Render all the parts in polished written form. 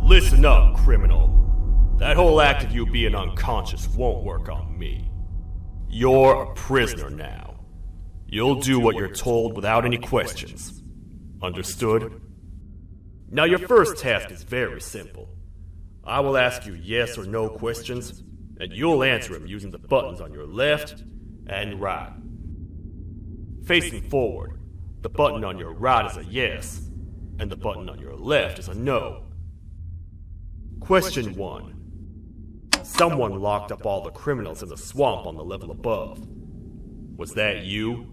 Listen up, criminal. That whole act of you being unconscious won't work on me. You're a prisoner now. You'll do what you're told without any questions. Understood? Now your first task is very simple. I will ask you yes or no questions, and you'll answer them using the buttons on your left and right. Facing forward, the button on your right is a yes, and the button on your left is a no. Question 1. Someone locked up all the criminals in the swamp on the level above. Was that you?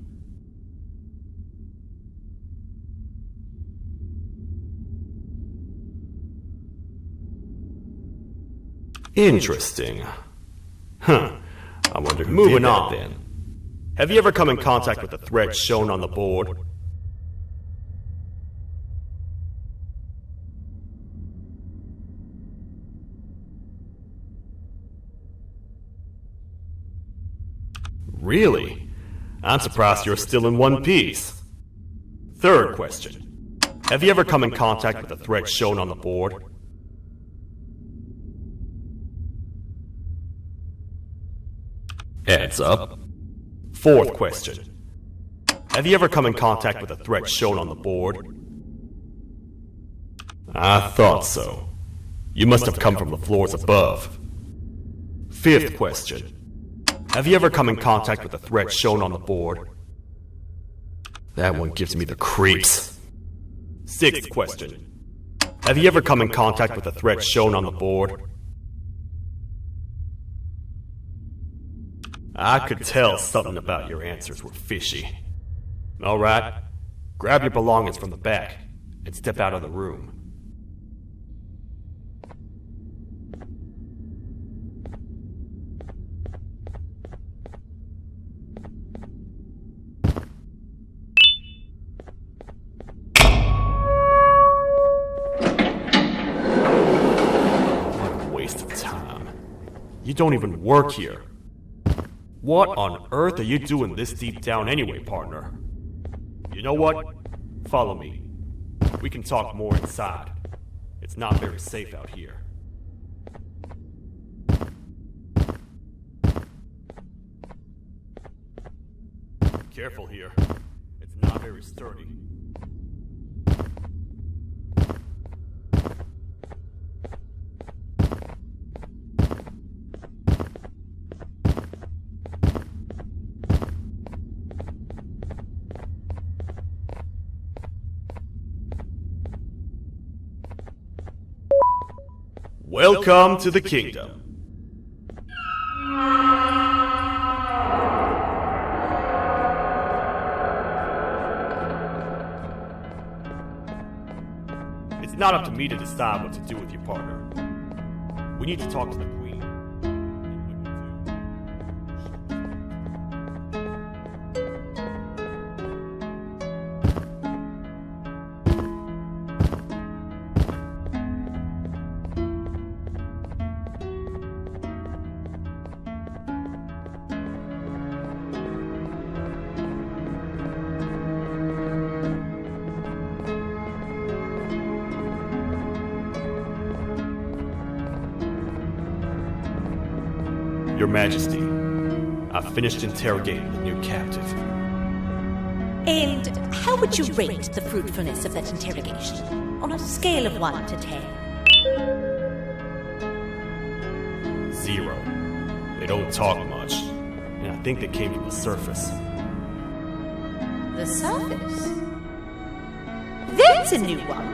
Interesting. I wonder who did that then. Have you ever come in contact with the threat shown on the board? Really? I'm surprised you're still in one piece. Third question. Have you ever come in contact with the threat shown on the board? Heads up. Fourth question. Have you ever come in contact with the threat shown on the board? I thought so. You must have come from the floors above. Fifth question. Have you ever come in contact with the threat shown on the board? That one gives me the creeps. Sixth question. Have you ever come in contact with the threat shown on the board? I could tell something about your answers were fishy. Alright, grab your belongings from the back and step out of the room. You don't even work here. What on earth are you doing this deep down anyway, partner? You know what? Follow me. We can talk more inside. It's not very safe out here. Careful here. It's not very sturdy. Welcome to the kingdom. It's not up to me to decide what to do with your partner. We need to talk to the queen. Your Majesty, I've finished interrogating the new captive. And how would you rate the fruitfulness of that interrogation? On a scale of 1 to 10? 0. They don't talk much, and I think they came from the surface. The surface? That's a new one.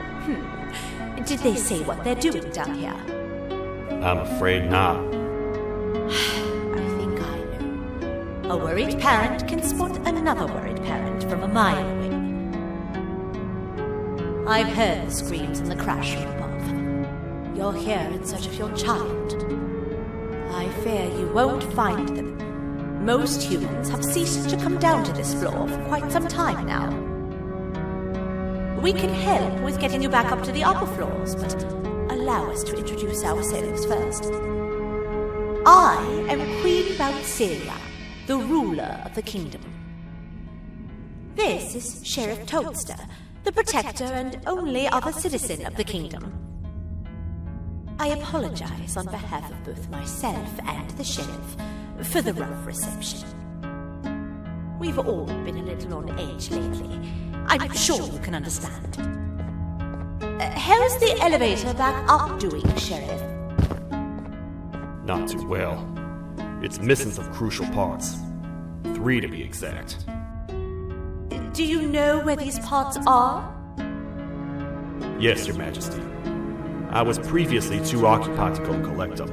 Did they say what they're doing down here? I'm afraid not. A worried parent can spot another worried parent from a mile away. I've heard the screams and the crash from above. You're here in search of your child. I fear you won't find them. Most humans have ceased to come down to this floor for quite some time now. We can help with getting you back up to the upper floors, but allow us to introduce ourselves first. I am Queen Baldi, the ruler of the kingdom. This is Sheriff Toadster, the protector and only other citizen of the kingdom. I apologize on behalf of both myself and the sheriff for the rough reception. We've all been a little on edge lately. I'm sure you can understand. How's the elevator back up doing, Sheriff? Not too well. It's missing some crucial parts. 3 to be exact. Do you know where these parts are? Yes, Your Majesty. I was previously too occupied to go collect them.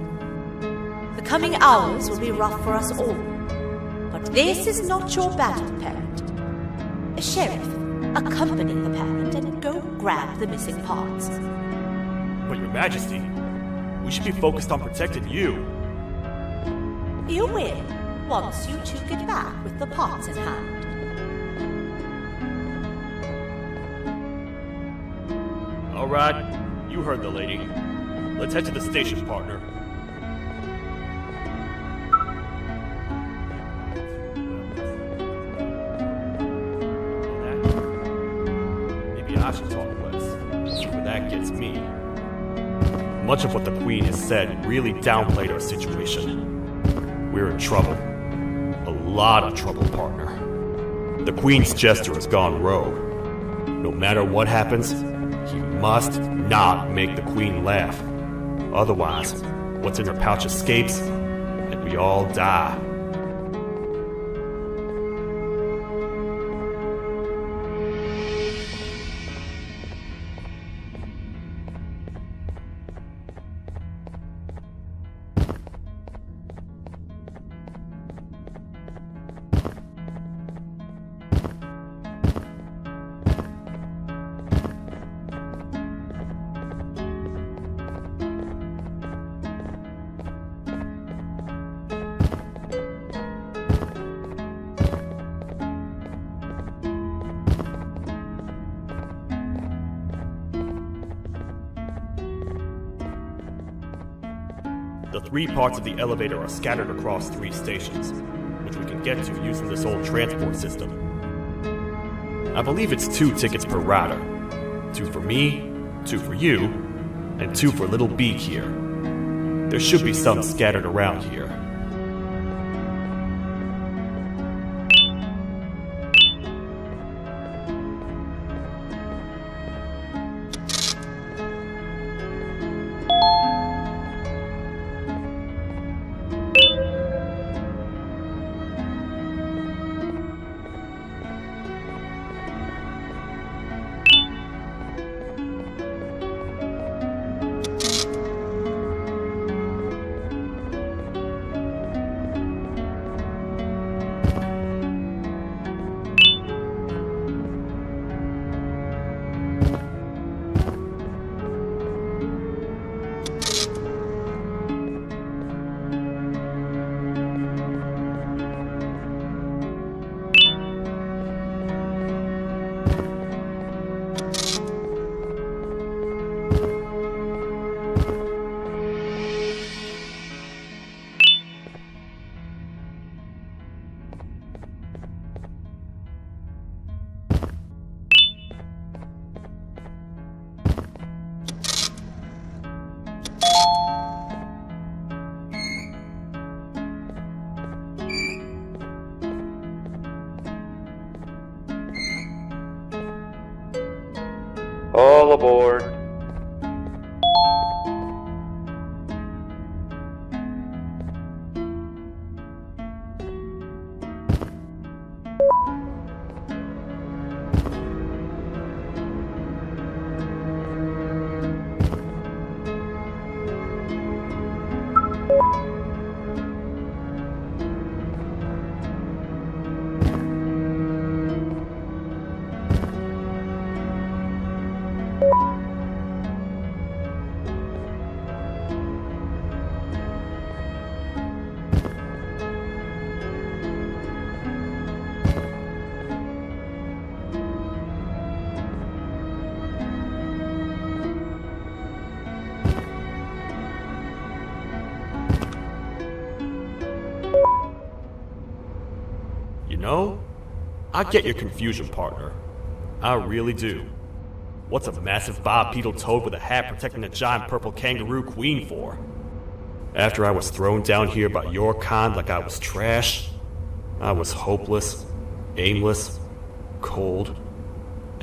The coming hours will be rough for us all. But this is not your battle, parent. Sheriff, accompany the parent and go grab the missing parts. But Your Majesty, we should be focused on protecting you. You will, once you two get back with the parts in hand. All right, you heard the lady. Let's head to the station, partner. Maybe I should talk less. See where that gets me. Much of what the Queen has said really downplayed our situation. We're in trouble. A lot of trouble, partner. The Queen's jester has gone rogue. No matter what happens, he must not make the Queen laugh. Otherwise, what's in her pouch escapes, and we all die. The 3 parts of the elevator are scattered across 3 stations, which we can get to using this old transport system. I believe it's 2 tickets per rider. 2 for me, 2 for you, and 2 for Little Beak here. There should be some scattered around here. All aboard. You know, I get your confusion, partner. I really do. What's a massive bipedal toad with a hat protecting a giant purple kangaroo queen for? After I was thrown down here by your kind like I was trash, I was hopeless, aimless, cold,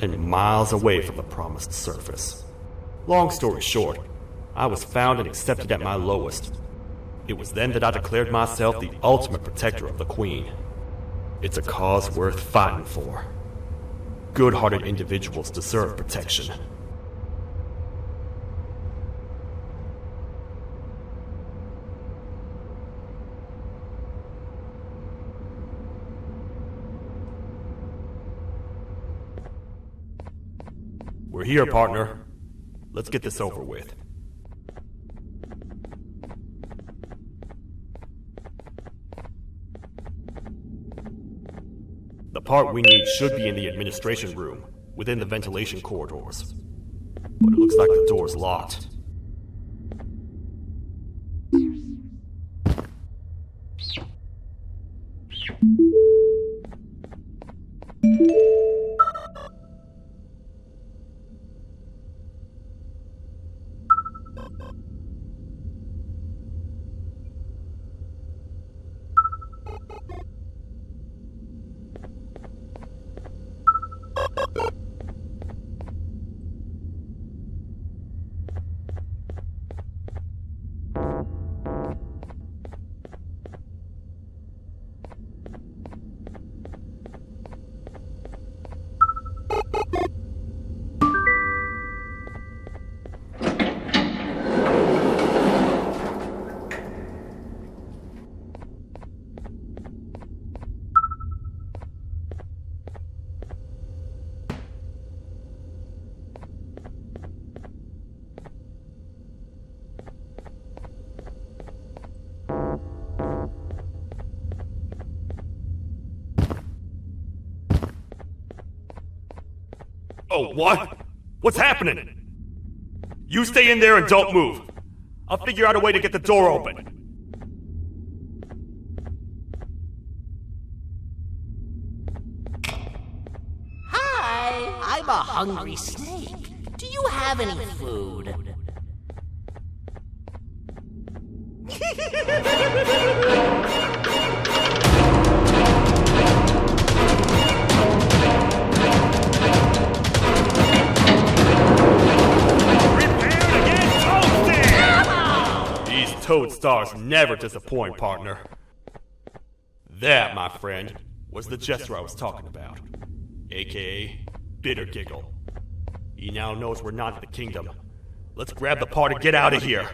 and miles away from the promised surface. Long story short, I was found and accepted at my lowest. It was then that I declared myself the ultimate protector of the Queen. It's a cause worth fighting for. Good-hearted individuals deserve protection. We're here, partner. Let's get this over with. The part we need should be in the administration room, within the ventilation corridors. But it looks like the door's locked. Oh, what? What's happening? You stay in there and don't move. I'll figure out a way to get the door open. Hi, I'm a hungry snake. Do you have any food? Toad stars never disappoint, partner. That, my friend, was the jester I was talking about, aka Bitter Giggle. He now knows we're not in the kingdom. Let's grab the part and get out of here.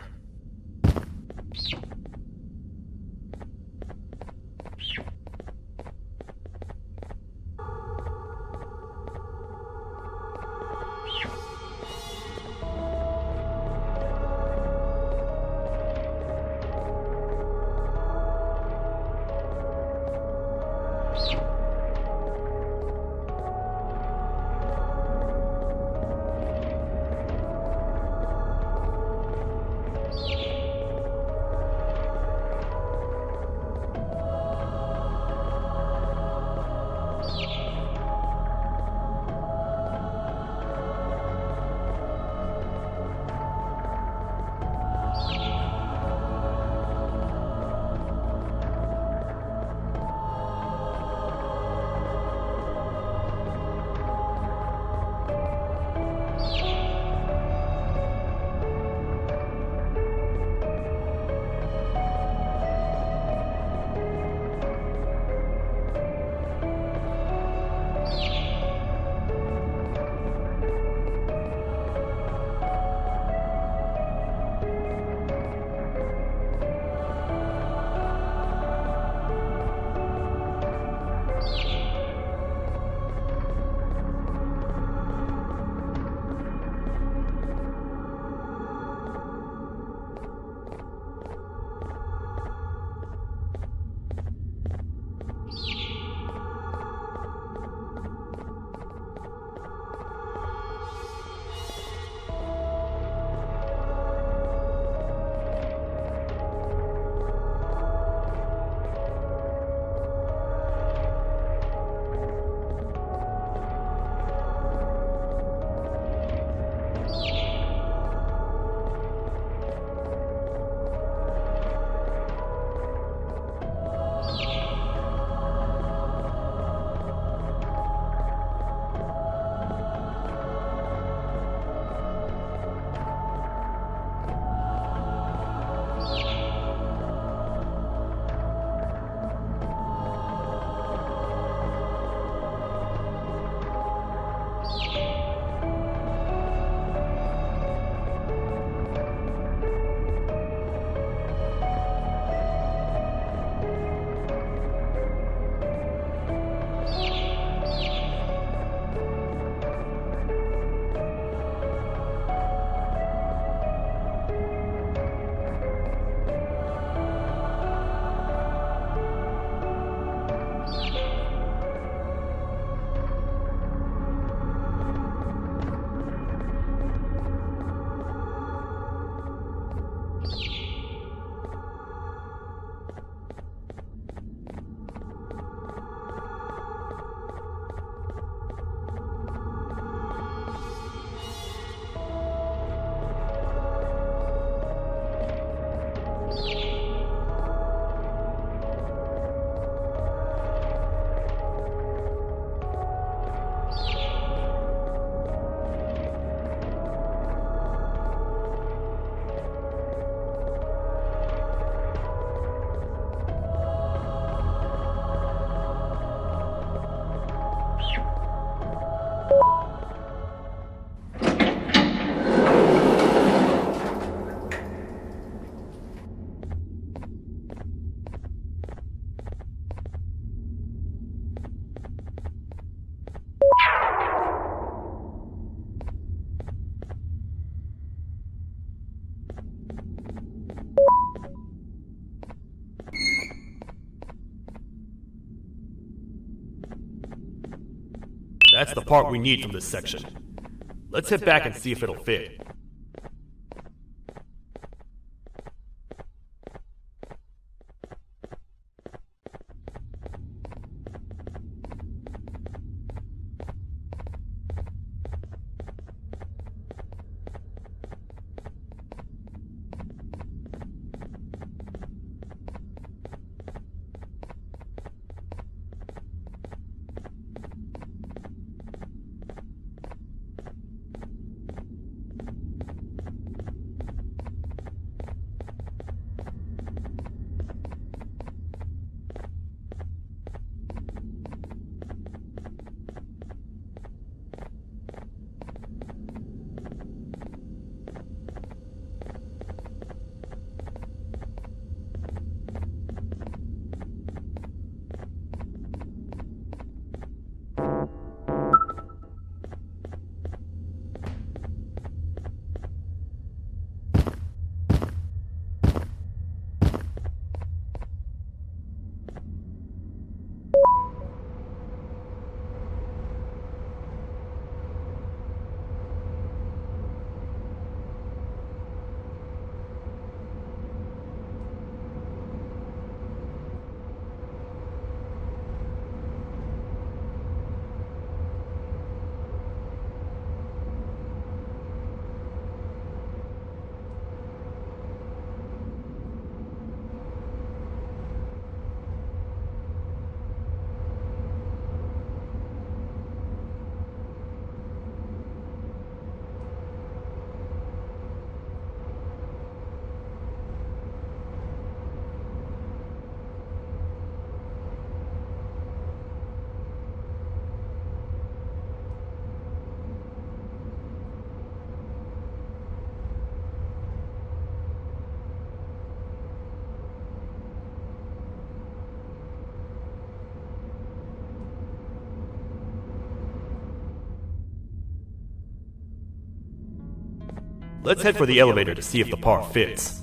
That's the part we need from this section. Let's head back and see if it'll fit. Let's head for the elevator to see if the part fits.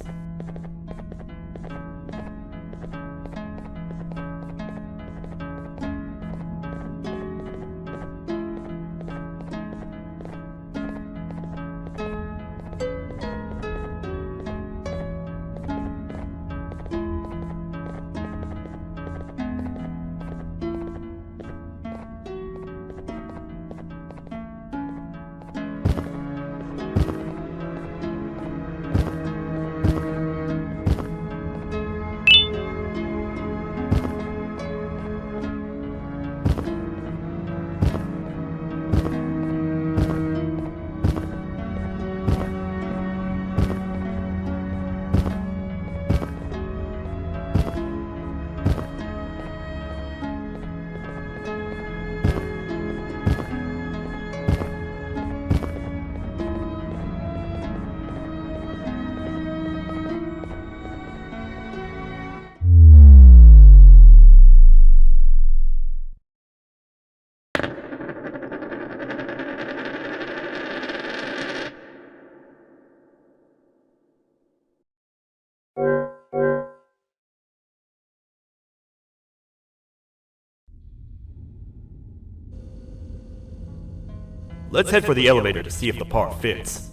Let's head for the elevator to see if the part fits.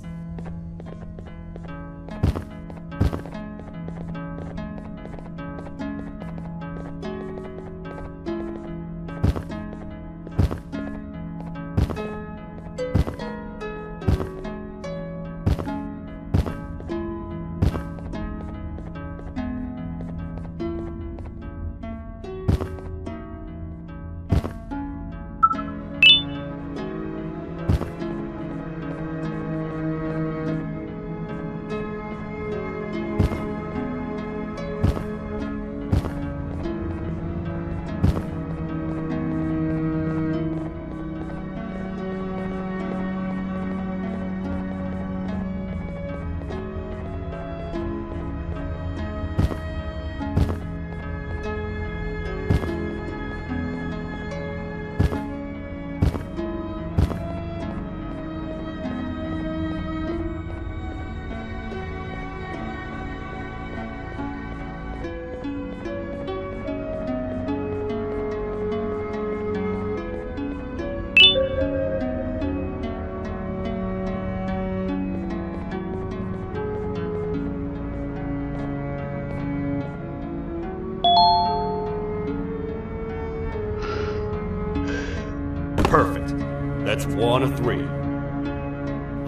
Perfect. That's 1 of 3.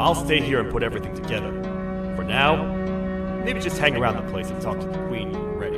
I'll stay here and put everything together. For now, maybe just hang around the place and talk to the Queen when you're ready.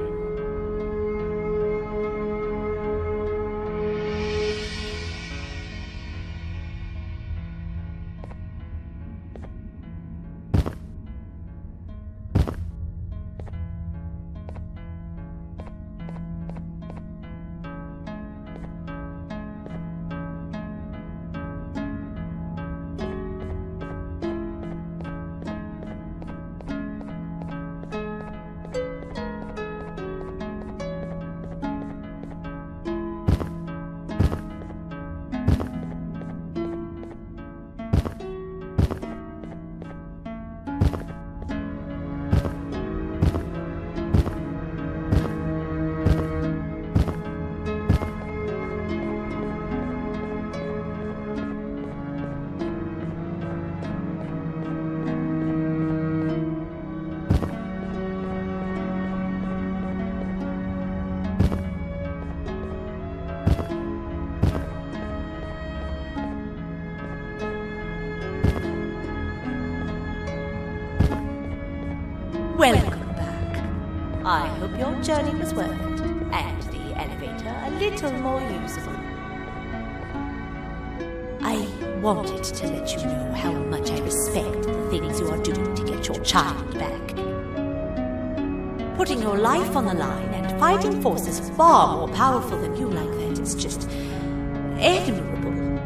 Welcome back. I hope your journey was worth it, and the elevator a little more usable. I wanted to let you know how much I respect the things you are doing to get your child back. Putting your life on the line and fighting forces far more powerful than you like that is just admirable.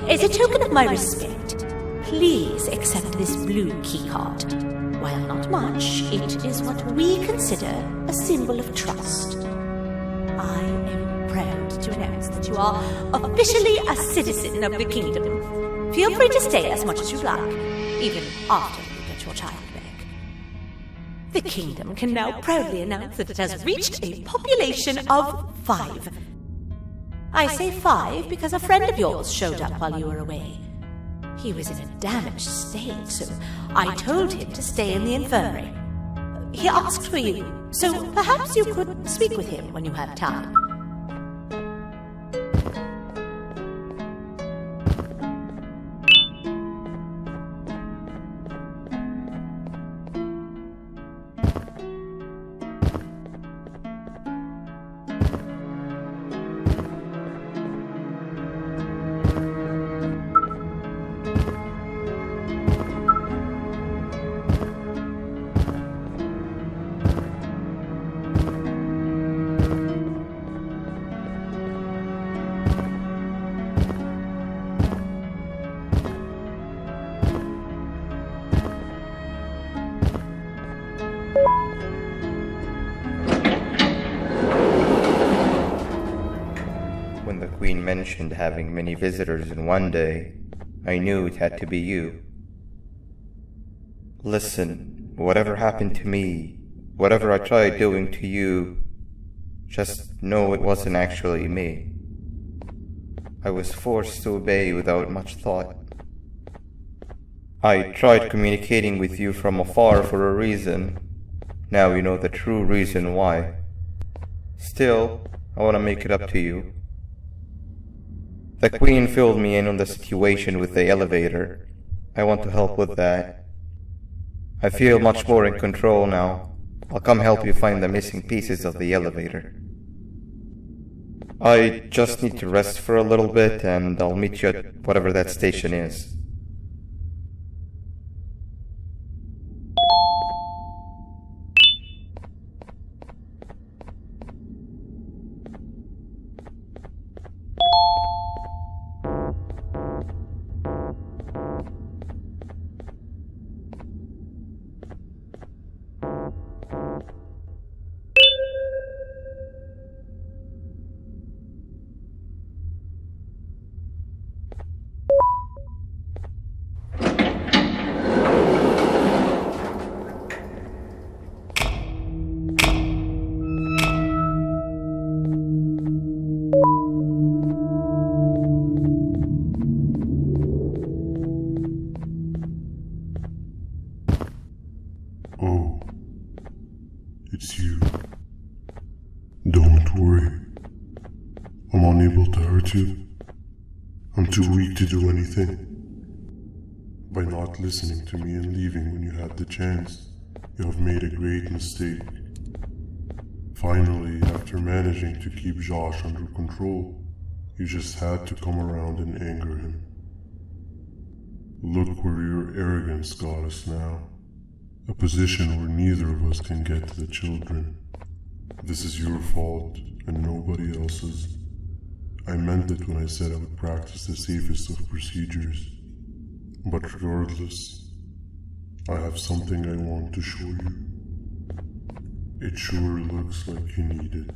As a token of my respect, please accept this blue keycard. While not much, it is what we consider a symbol of trust. I am proud to announce that you are officially a citizen of the kingdom. Feel free to stay as much as you like, even after you get your child back. The kingdom can now proudly announce that it has reached a population of 5. I say 5 because a friend of yours showed up while you were away. He was in a damaged state, so I told him to stay in the infirmary. He asked for you, so perhaps you could speak with him when you have time. When the Queen mentioned having many visitors in one day, I knew it had to be you. Listen, whatever happened to me, whatever I tried doing to you, just know it wasn't actually me. I was forced to obey without much thought. I tried communicating with you from afar for a reason. Now you know the true reason why. Still, I want to make it up to you. The Queen filled me in on the situation with the elevator. I want to help with that. I feel much more in control now. I'll come help you find the missing pieces of the elevator. I just need to rest for a little bit, and I'll meet you at whatever that station is. Oh, it's you. Don't worry. I'm unable to hurt you. I'm too weak to do anything. By not listening to me and leaving when you had the chance, you have made a great mistake. Finally, after managing to keep Josh under control, you just had to come around and anger him. Look where your arrogance got us now. A position where neither of us can get to the children. This is your fault and nobody else's. I meant it when I said I would practice the safest of procedures. But regardless, I have something I want to show you. It sure looks like you need it.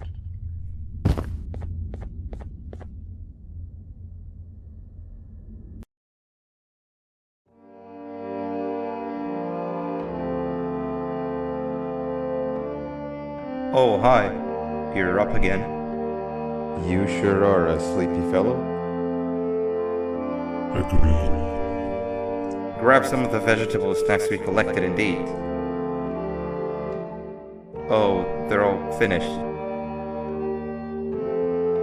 Oh, hi. You're up again. You sure are a sleepy fellow. Agreed. Grab some of the vegetable snacks we collected indeed. Oh, they're all finished.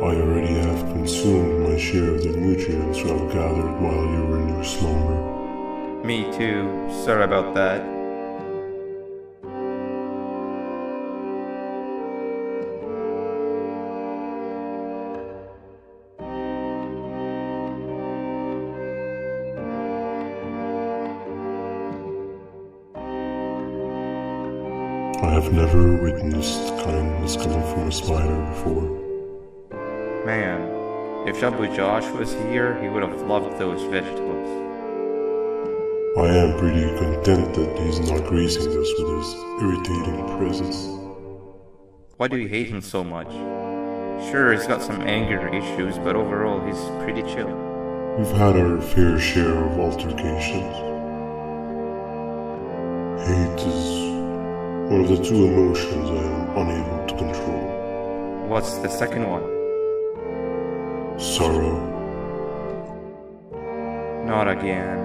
I already have consumed my share of the nutrients you have gathered while you were in your slumber. Me too. Sorry about that. I have never witnessed kindness coming from a spider before. Man, if Shabu Josh was here, he would have loved those vegetables. I am pretty content that he's not gracing us with his irritating presence. Why do you hate him so much? Sure, he's got some anger issues, but overall he's pretty chill. We've had our fair share of altercations. Hate is one of the two emotions I am unable to control. What's the second one? Sorrow. Not again.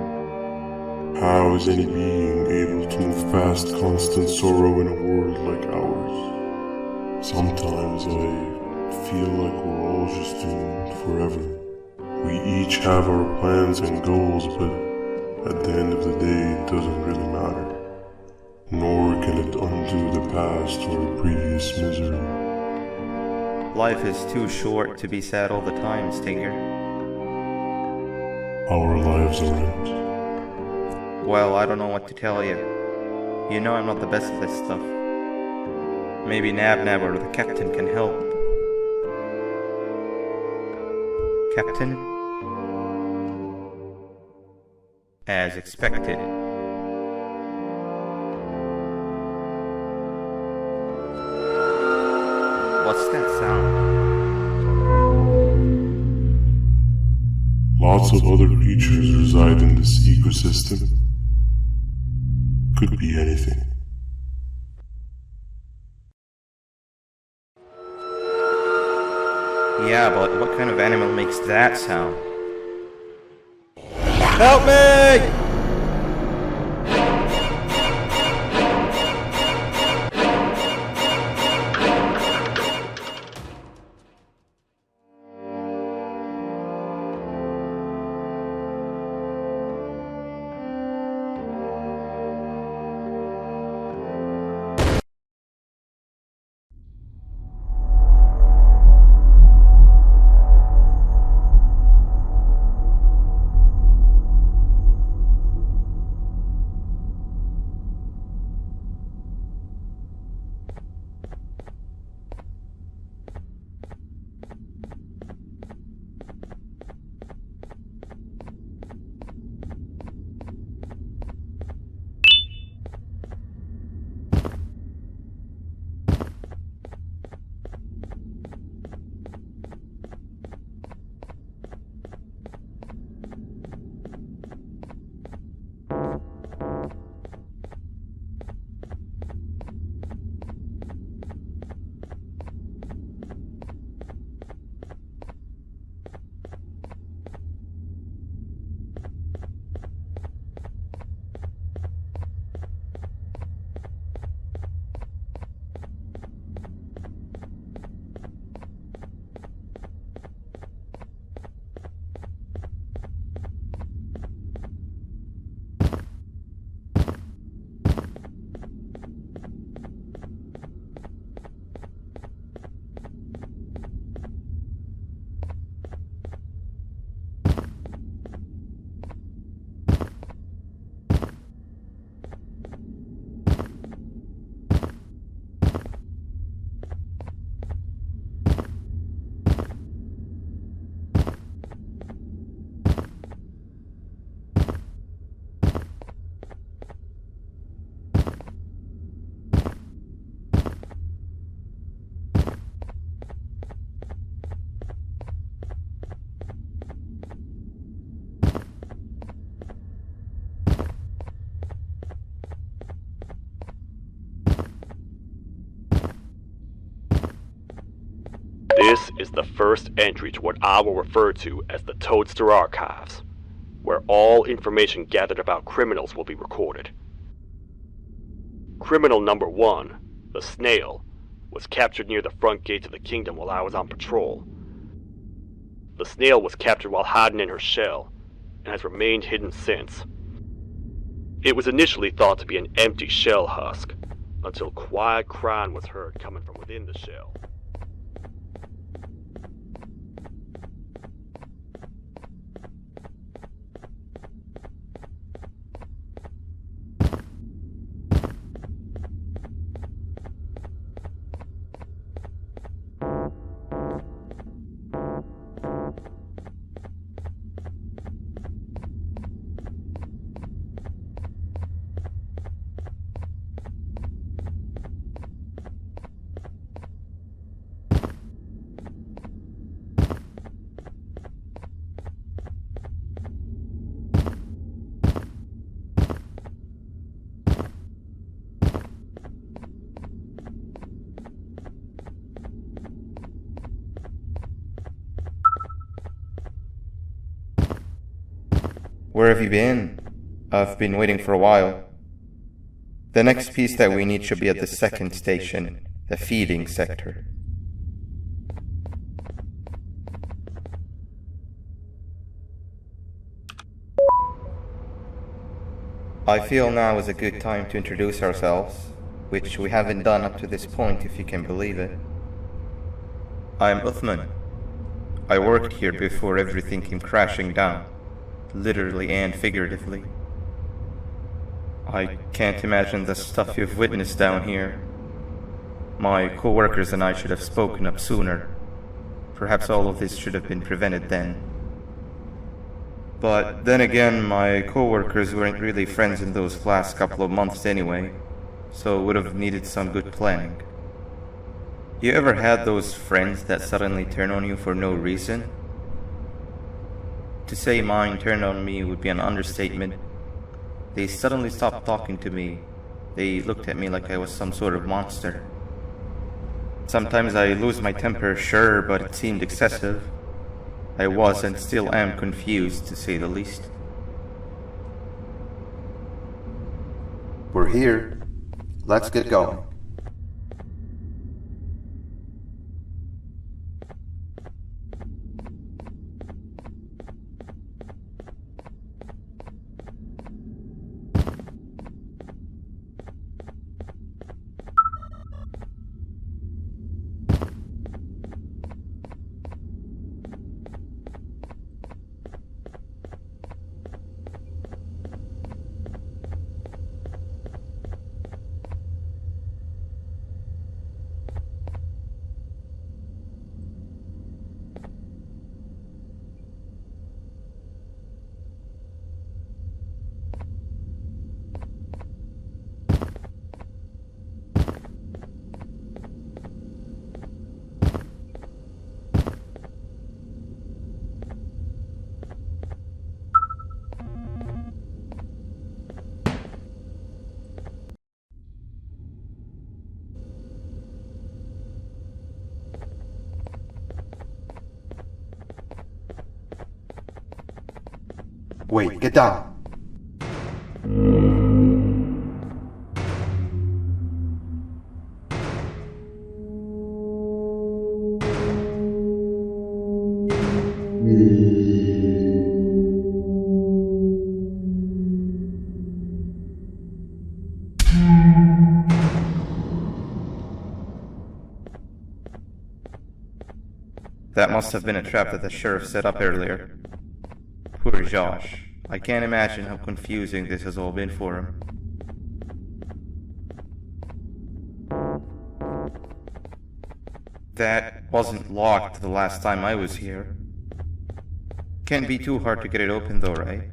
How is any being able to move past constant sorrow in a world like ours? Sometimes I feel like we're all just doomed forever. We each have our plans and goals, but at the end of the day, it doesn't really matter. Nor can it undo the past or previous misery. Life is too short to be sad all the time, Stinger. Our lives aren't. Well, I don't know what to tell you. You know I'm not the best at this stuff. Maybe Nab or the captain can help. Captain? As expected. What's that sound? Lots of other creatures reside in this ecosystem. Could be anything. Yeah, but what kind of animal makes that sound? Help me! This is the first entry to what I will refer to as the Toadster Archives, where all information gathered about criminals will be recorded. Criminal number 1, the snail, was captured near the front gate of the kingdom while I was on patrol. The snail was captured while hiding in her shell, and has remained hidden since. It was initially thought to be an empty shell husk, until quiet crying was heard coming from within the shell. Where have you been? I've been waiting for a while. The next piece that we need should be at the second station, the feeding sector. I feel now is a good time to introduce ourselves, which we haven't done up to this point, if you can believe it. I'm Uthman. I worked here before everything came crashing down, literally and figuratively. I can't imagine the stuff you've witnessed down here. My co-workers and I should have spoken up sooner. Perhaps all of this should have been prevented then. But then again, my co-workers weren't really friends in those last couple of months anyway, so would have needed some good planning. You ever had those friends that suddenly turn on you for no reason? To say mine turned on me would be an understatement. They suddenly stopped talking to me. They looked at me like I was some sort of monster. Sometimes I lose my temper, sure, but it seemed excessive. I was and still am confused, to say the least. We're here. Let's get going. Wait, get down. That must have been a trap that the sheriff set up earlier. Poor Josh. I can't imagine how confusing this has all been for him. That wasn't locked the last time I was here. Can't be too hard to get it open though, right?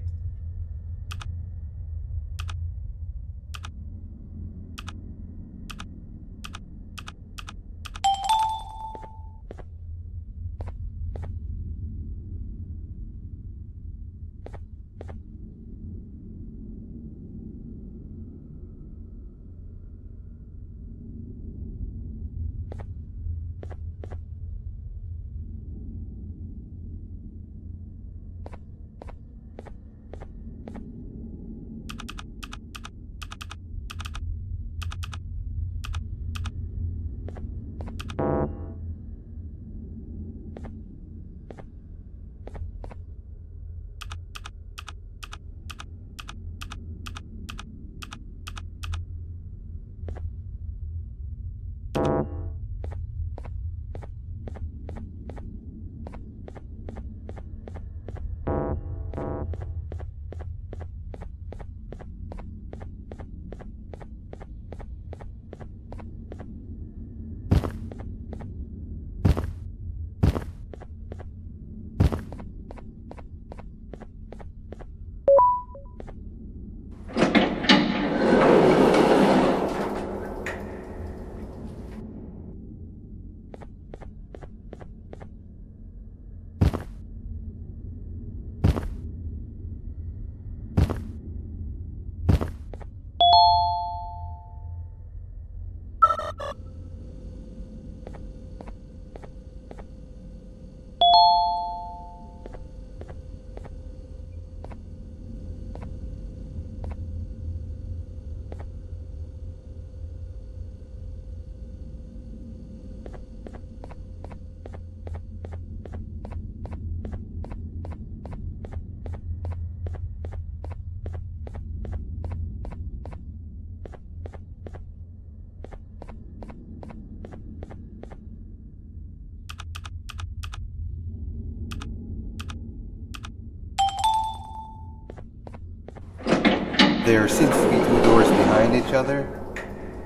There seems to be two doors behind each other.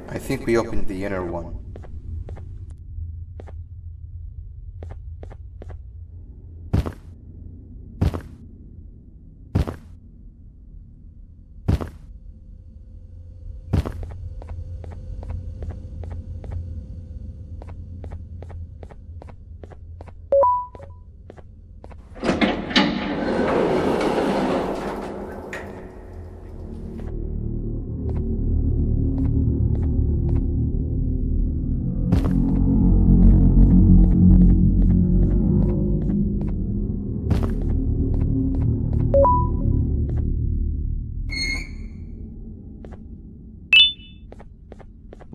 I think we opened the inner one.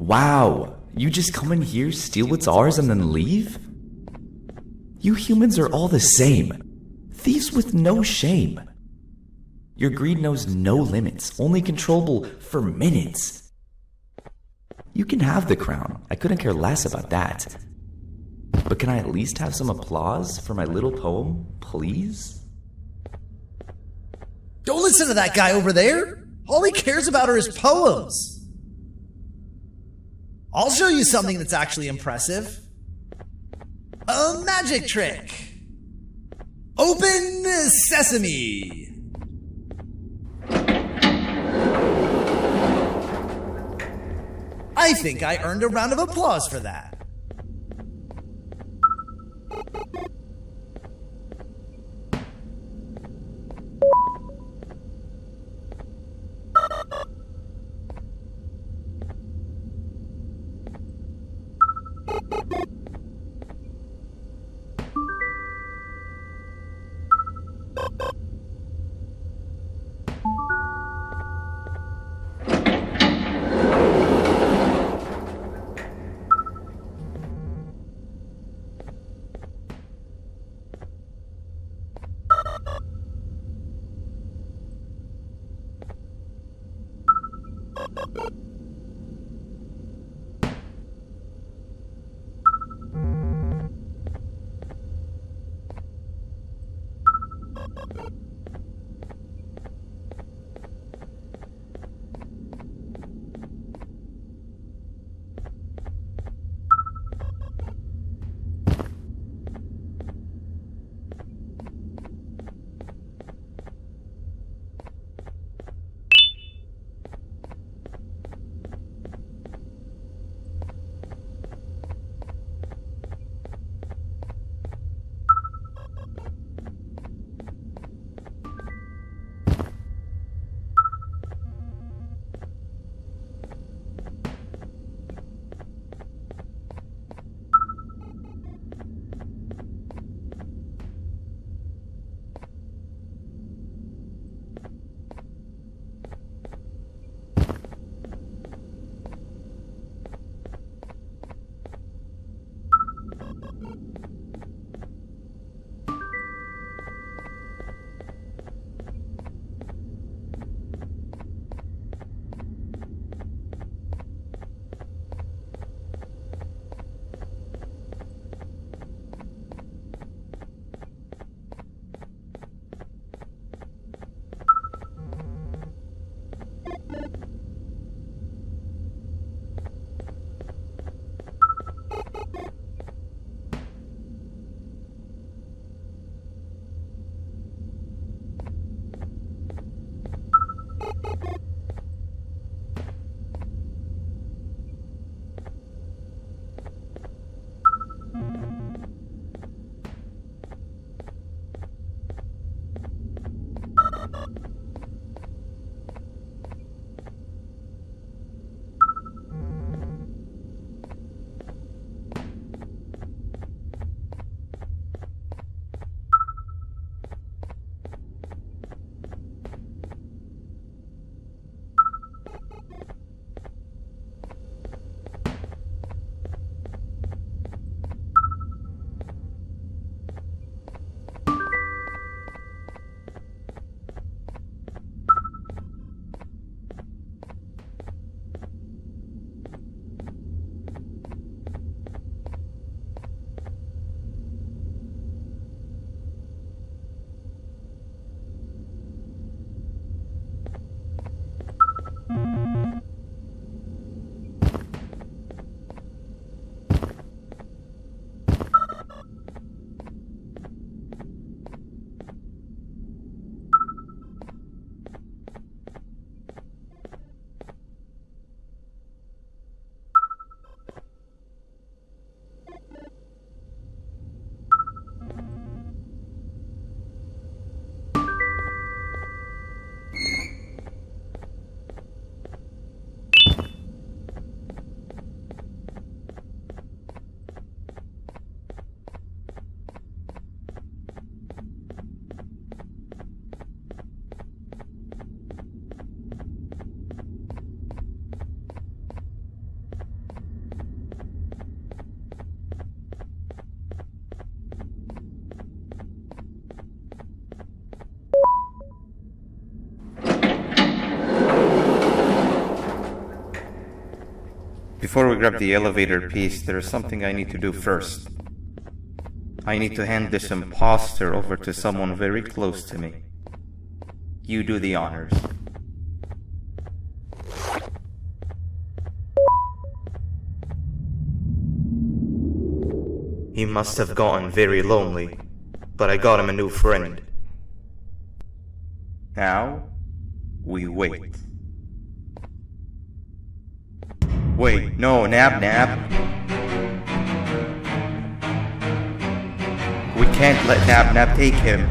Wow, you just come in here, steal what's ours, and then leave? You humans are all the same. Thieves with no shame. Your greed knows no limits, only controllable for minutes. You can have the crown, I couldn't care less about that. But can I at least have some applause for my little poem, please? Don't listen to that guy over there! All he cares about are his poems! I'll show you something that's actually impressive. A magic trick. Open sesame. I think I earned a round of applause for that. Before we grab the elevator piece, there is something I need to do first. I need to hand this imposter over to someone very close to me. You do the honors. He must have gotten very lonely, but I got him a new friend. Now, we wait. Wait, no, Nab. We can't let Nab take him.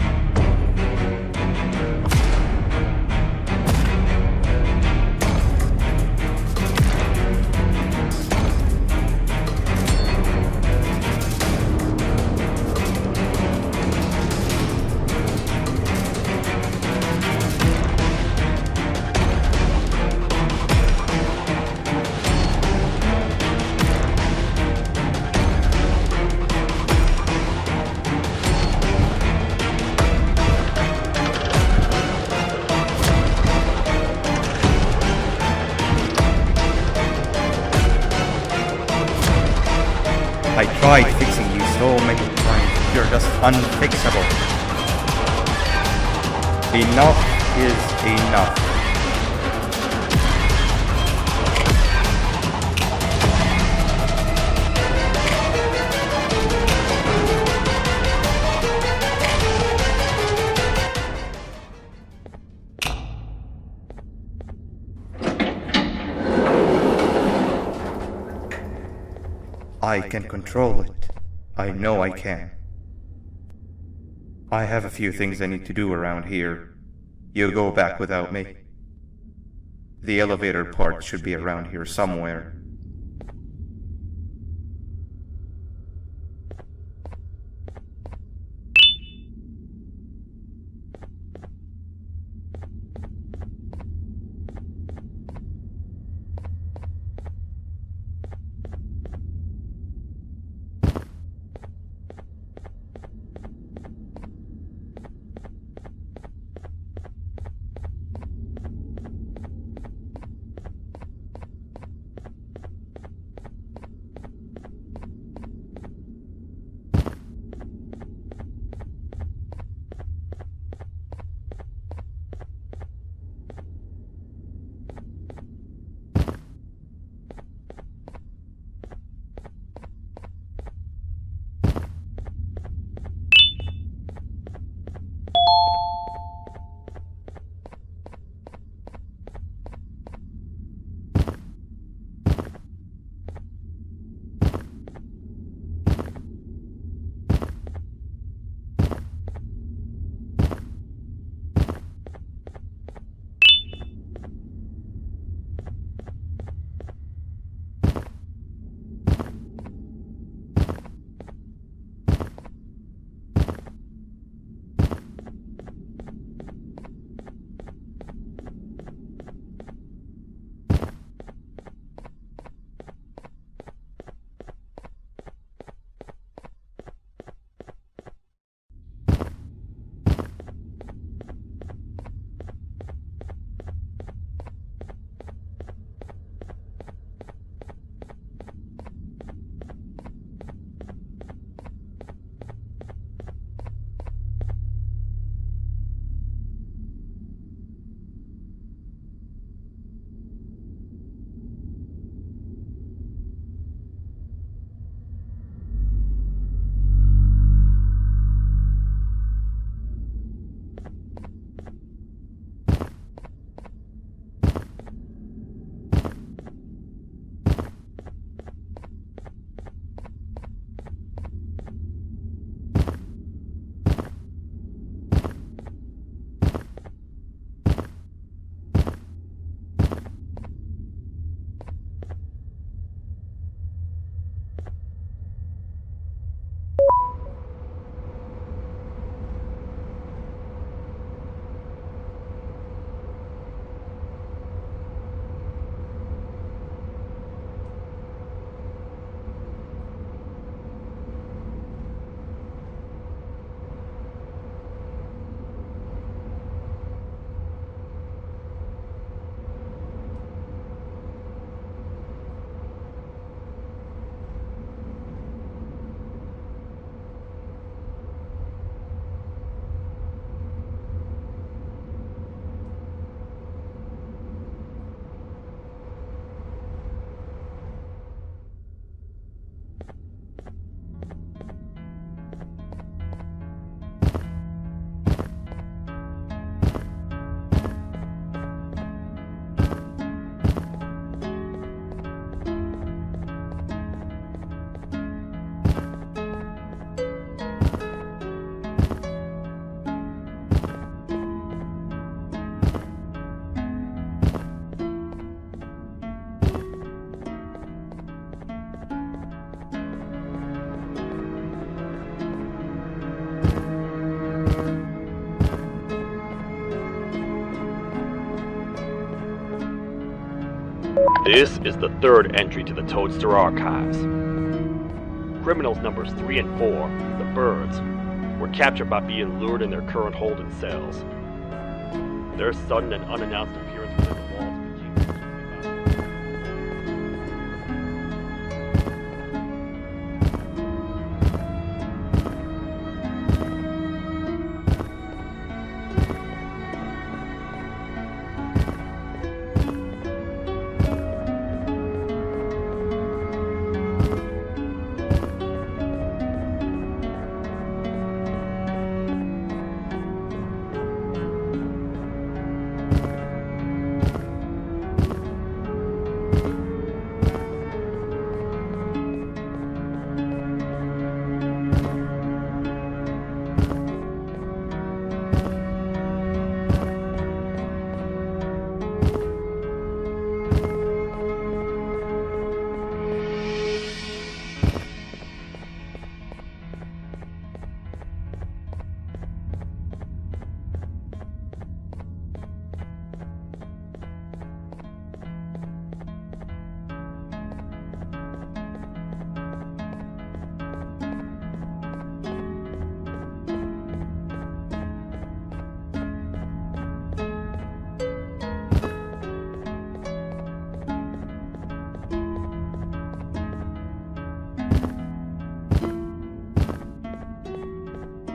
I tried fixing you so many times. You're just unfixable. Enough is enough. I can control it. I know I can. I have a few things I need to do around here. You go back without me. The elevator part should be around here somewhere. This is the third entry to the Toadster archives. Criminals numbers 3 and 4, the birds, were captured by being lured in their current holding cells. Their sudden and unannounced appearance within the walls of the kingdom.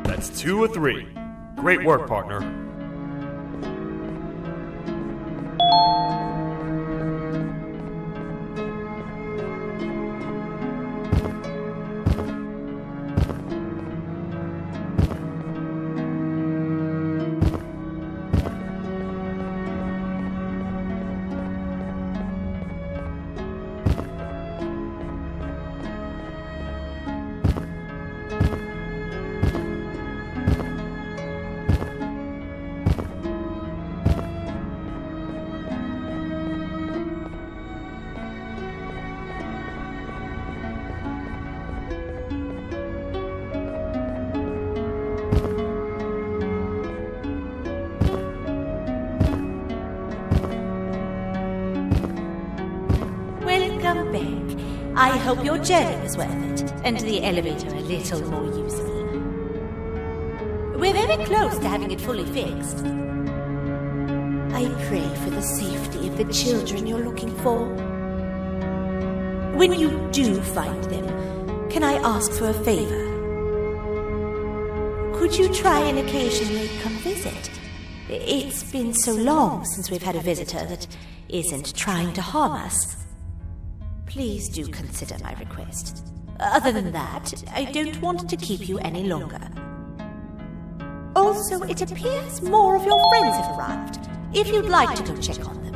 That's 2 of 3. Great work, partner. Welcome back. I hope your journey was worth it, and the elevator a little more useful. We're very close to having it fully fixed. I pray for the safety of the children you're looking for. When you do find them, can I ask for a favor? Could you try and occasionally come visit? It's been so long since we've had a visitor that isn't trying to harm us. Please do consider my request. Other than that, I don't want to keep you any longer. Also, it appears more of your friends have arrived. If you'd like to go check on them.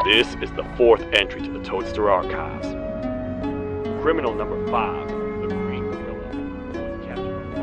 This is the 4th entry to the Toadster archives. Criminal number 5, the Green Gorilla, was captured by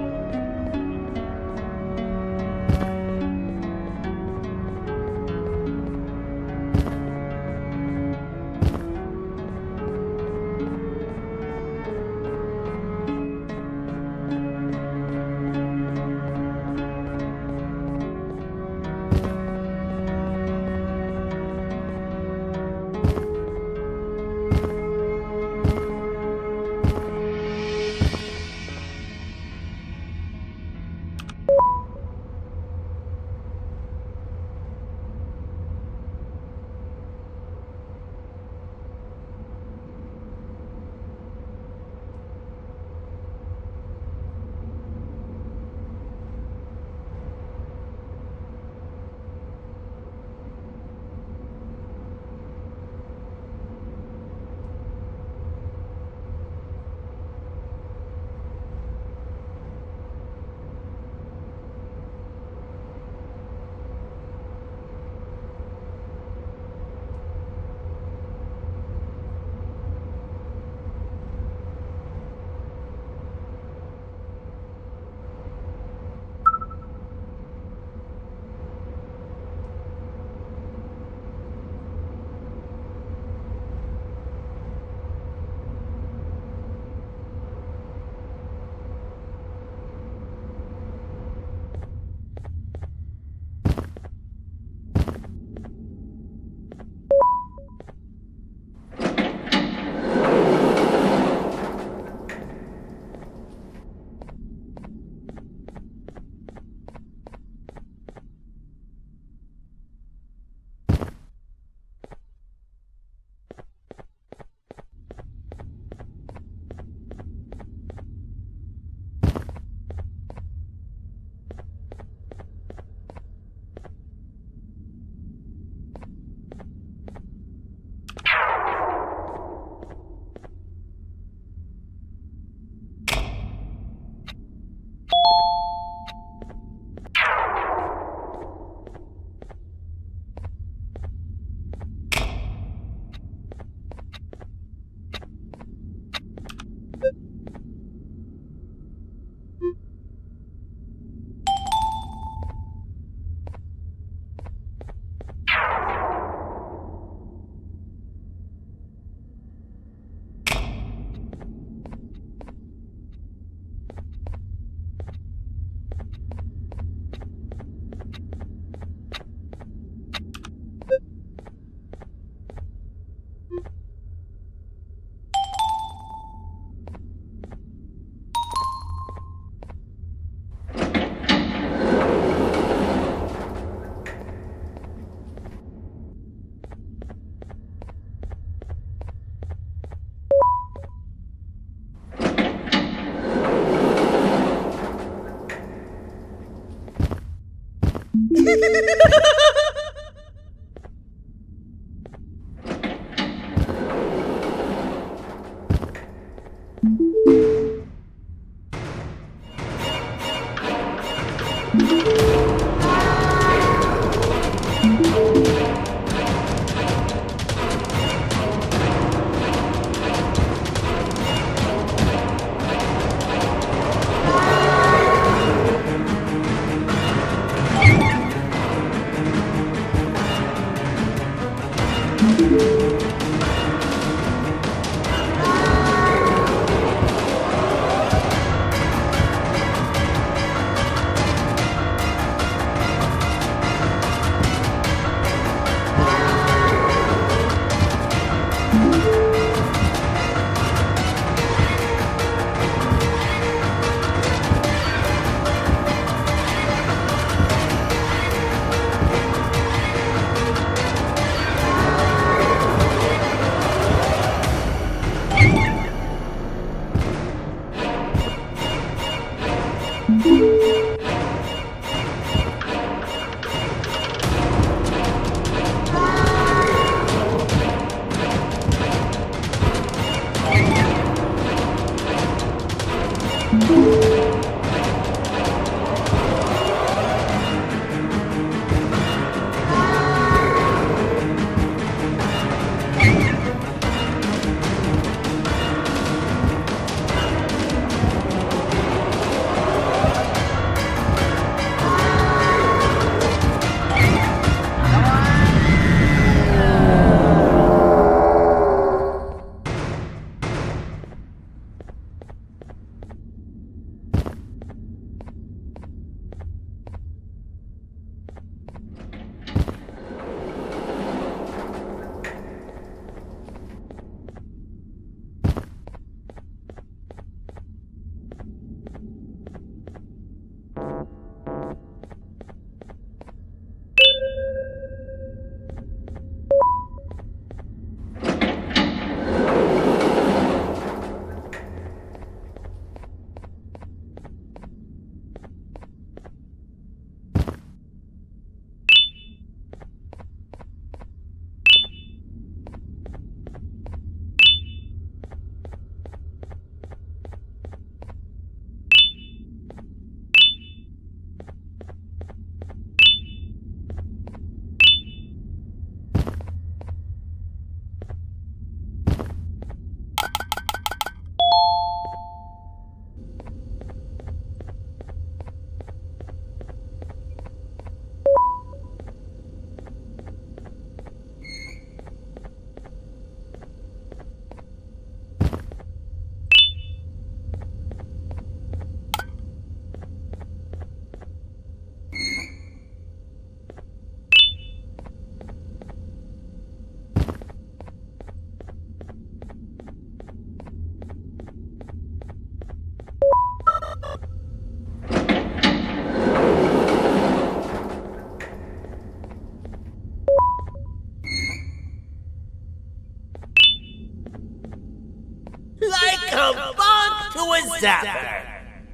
Like a bug to a zapper.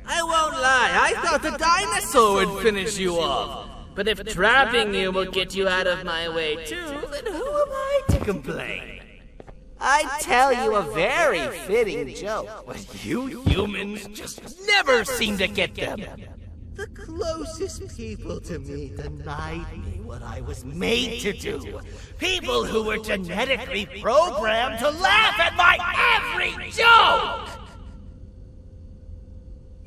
I won't lie, I thought the dinosaur would finish you off. But if trapping you will get you out of my way too, then who am I to complain? I'd tell you a very fitting joke, but you humans just never seem to get them. The closest people to me denied me what I was made to do. People who were genetically programmed to laugh at my every joke!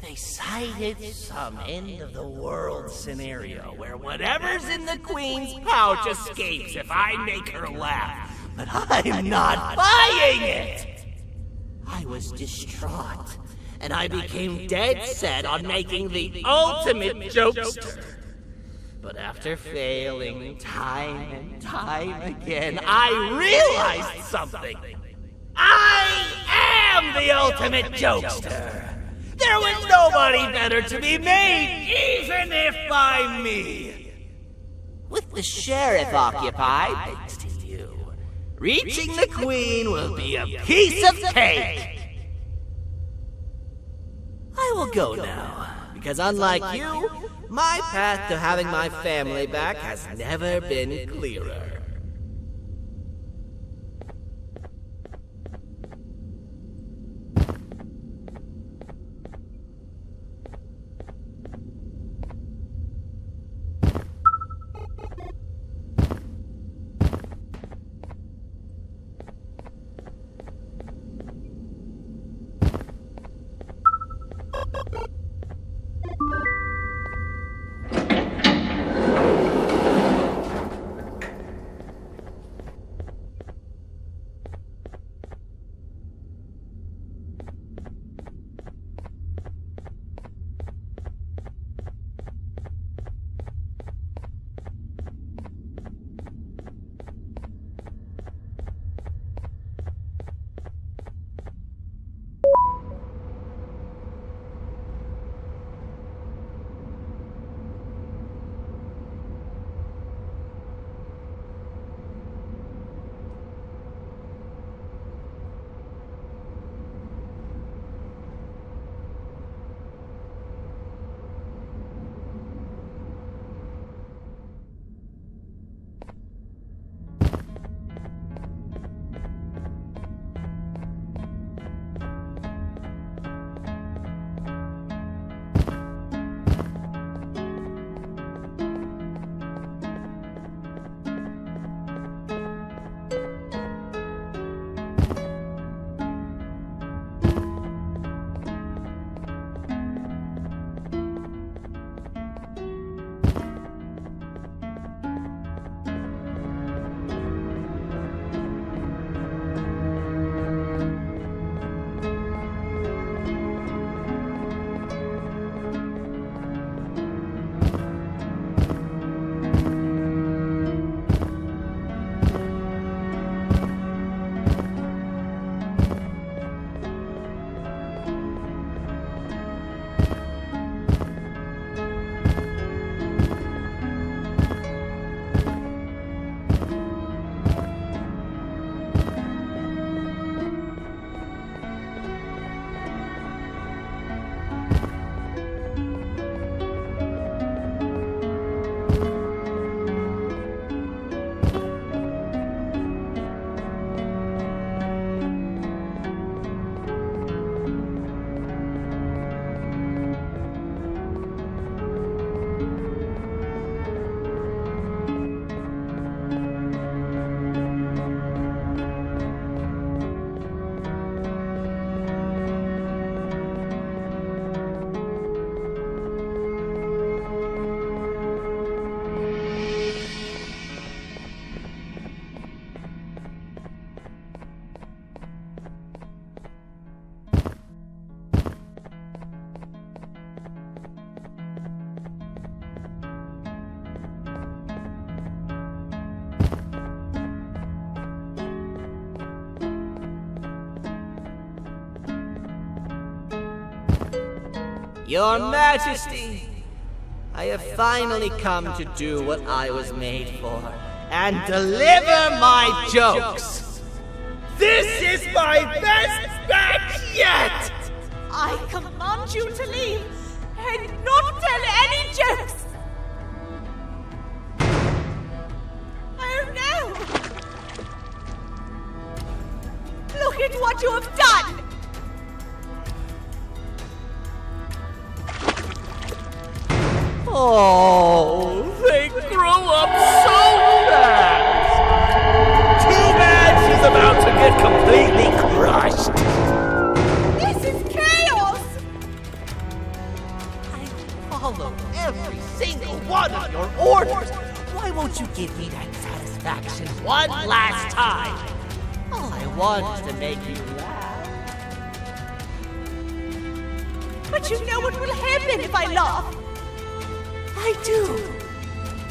They cited some end-of-the-world scenario where whatever's in the Queen's pouch escapes if I make her laugh. But I'm not buying it! I was distraught, and I became dead set on making the ultimate jokester. But after failing time and time again, I realized something. I am the ultimate jokester! There was nobody better to be made, even if by me! With the sheriff occupied, thanks to you, reaching the Queen will be a piece of cake! I will go now, because unlike you, My path to having my family back has never been clearer. Your Majesty, I have finally come to do what I was made for, and deliver my jokes. This is my best batch yet! I command you to leave and not tell any jokes! Oh no! Look at what you have done! Oh, they grew up so fast! Too bad she's about to get completely crushed! This is chaos! I followed every single one of your orders! Why won't you give me that satisfaction one last time? All I want is to make you laugh. But you know what will happen if I laugh. I do.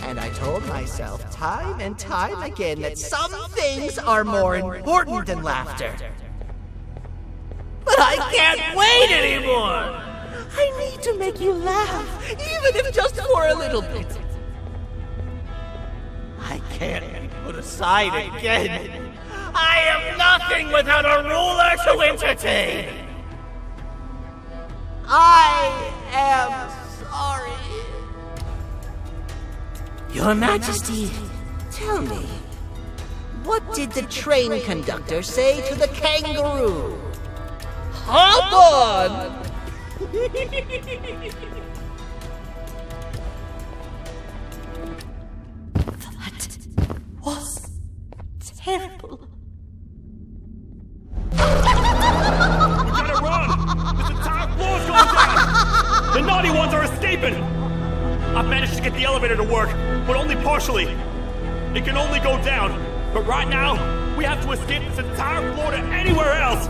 And I told myself time and time again that some things are more important than laughter. But I can't wait anymore! I need to make you laugh, even if just for a little bit. I can't be put aside again. I am nothing without a ruler to entertain. I am sorry. Your Majesty, tell me, what did the train conductor say to the kangaroo? Hop on! That was terrible. We gotta run! This entire floor's going down! The naughty ones are escaping! I've managed to get the elevator to work, but only partially. It can only go down, but right now, we have to escape this entire floor to anywhere else!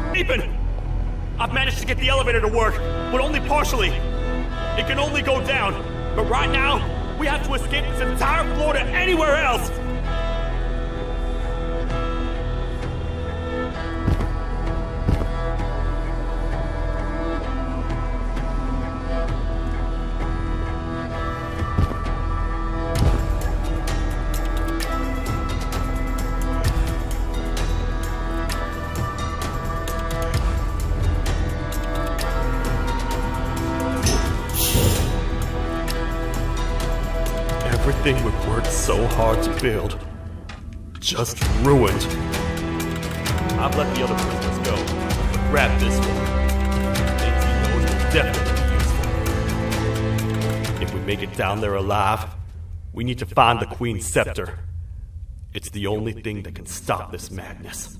Escaping! I've managed to get the elevator to work, but only partially. It can only go down, but right now, we have to escape this entire floor to anywhere else! Everything we've worked so hard to build, just ruined. I've let the other prisoners go, but grab this one. Things he knows will definitely be useful. If we make it down there alive, we need to find the Queen's scepter. It's the only thing that can stop this madness.